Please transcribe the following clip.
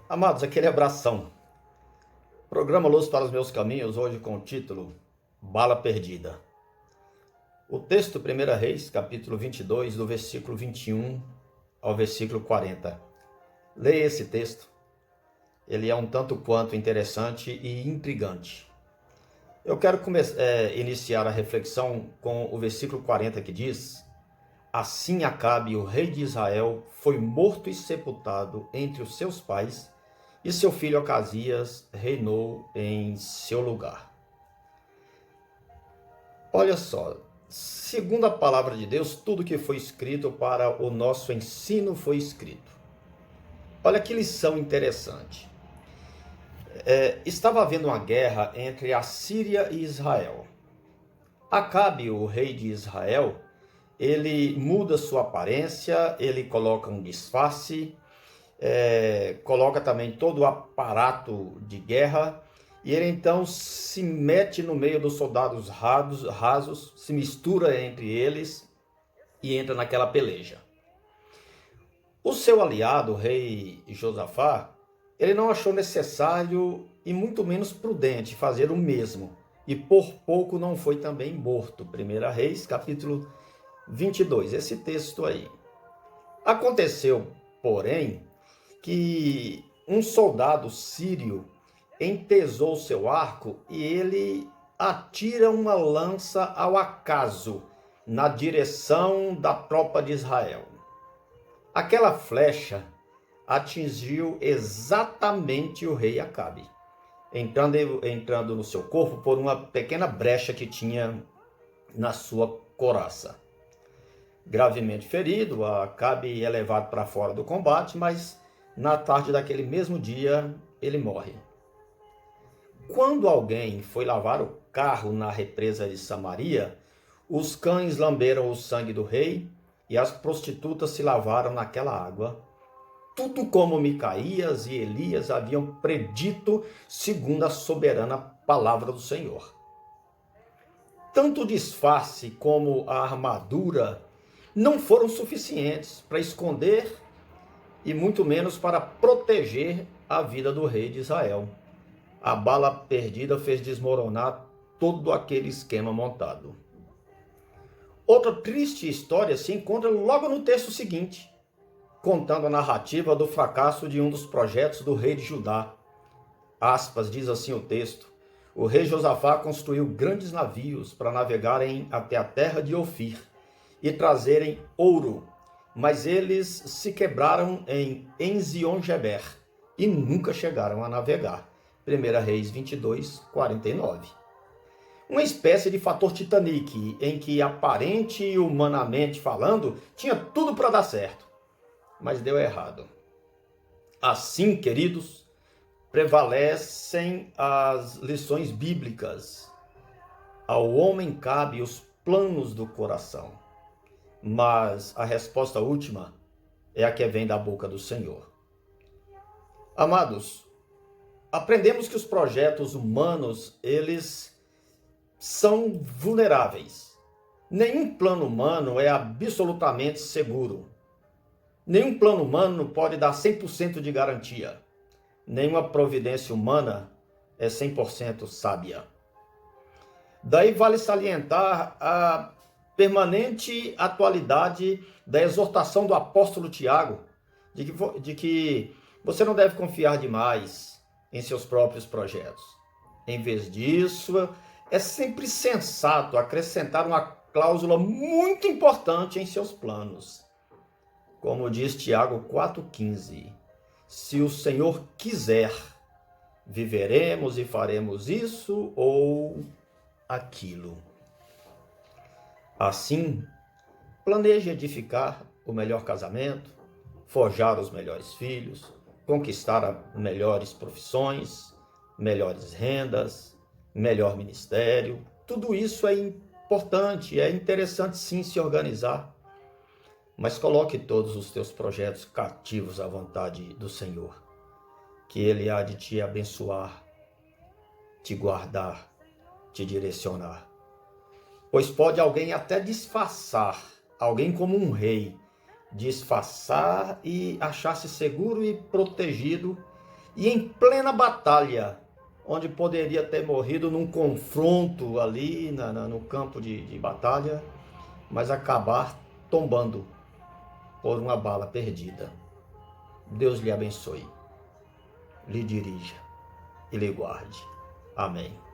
Amados, aquele abração. Programa Luz para os Meus Caminhos, hoje com o título Bala Perdida. O texto 1 Reis, capítulo 22, do versículo 21 ao versículo 40. Leia esse texto. Ele é um tanto quanto interessante e intrigante. Eu quero iniciar a reflexão com o versículo 40 que diz: Assim Acabe, o rei de Israel, foi morto e sepultado entre os seus pais, e seu filho Acasias reinou em seu lugar. Olha só, segundo a palavra de Deus, tudo que foi escrito para o nosso ensino foi escrito. Olha que lição interessante. Estava havendo uma guerra entre a Síria e Israel. Acabe, o rei de Israel, ele muda sua aparência, ele coloca um disfarce, coloca também todo o aparato de guerra, e ele então se mete no meio dos soldados rasos, se mistura entre eles e entra naquela peleja. O seu aliado, o rei Josafá, ele não achou necessário e muito menos prudente fazer o mesmo, e por pouco não foi também morto. 1 Reis, capítulo 22, esse texto aí. Aconteceu, porém, que um soldado sírio entesou seu arco e ele atira uma lança ao acaso na direção da tropa de Israel. Aquela flecha atingiu exatamente o rei Acabe, entrando no seu corpo por uma pequena brecha que tinha na sua coraça. Gravemente ferido, Acabe é levado para fora do combate, mas na tarde daquele mesmo dia ele morre. Quando alguém foi lavar o carro na represa de Samaria, os cães lamberam o sangue do rei e as prostitutas se lavaram naquela água, tudo como Micaías e Elias haviam predito segundo a soberana palavra do Senhor. Tanto o disfarce como a armadura não foram suficientes para esconder e muito menos para proteger a vida do rei de Israel. A bala perdida fez desmoronar todo aquele esquema montado. Outra triste história se encontra logo no texto seguinte, contando a narrativa do fracasso de um dos projetos do rei de Judá. Aspas, diz assim o texto: O rei Josafá construiu grandes navios para navegarem até a terra de Ofir e trazerem ouro, mas eles se quebraram em Ezion-Geber e nunca chegaram a navegar. 1 Reis 22, 49. Uma espécie de fator Titanic, em que aparente e humanamente falando, tinha tudo para dar certo, mas deu errado. Assim, queridos, prevalecem as lições bíblicas. Ao homem cabe os planos do coração, mas a resposta última é a que vem da boca do Senhor. Amados, aprendemos que os projetos humanos, eles são vulneráveis. Nenhum plano humano é absolutamente seguro. Nenhum plano humano pode dar 100% de garantia. Nenhuma providência humana é 100% sábia. Daí vale salientar a permanente atualidade da exortação do apóstolo Tiago, de que você não deve confiar demais em seus próprios projetos. Em vez disso, é sempre sensato acrescentar uma cláusula muito importante em seus planos. Como diz Tiago 4,15, se o Senhor quiser, viveremos e faremos isso ou aquilo. Assim, planeje edificar o melhor casamento, forjar os melhores filhos, conquistar melhores profissões, melhores rendas, melhor ministério. Tudo isso é importante, é interessante sim se organizar, mas coloque todos os teus projetos cativos à vontade do Senhor, que Ele há de te abençoar, te guardar, te direcionar. Pois pode alguém até disfarçar, alguém como um rei, disfarçar e achar-se seguro e protegido e em plena batalha, onde poderia ter morrido num confronto ali no campo de batalha, mas acabar tombando por uma bala perdida. Deus lhe abençoe, lhe dirija e lhe guarde. Amém.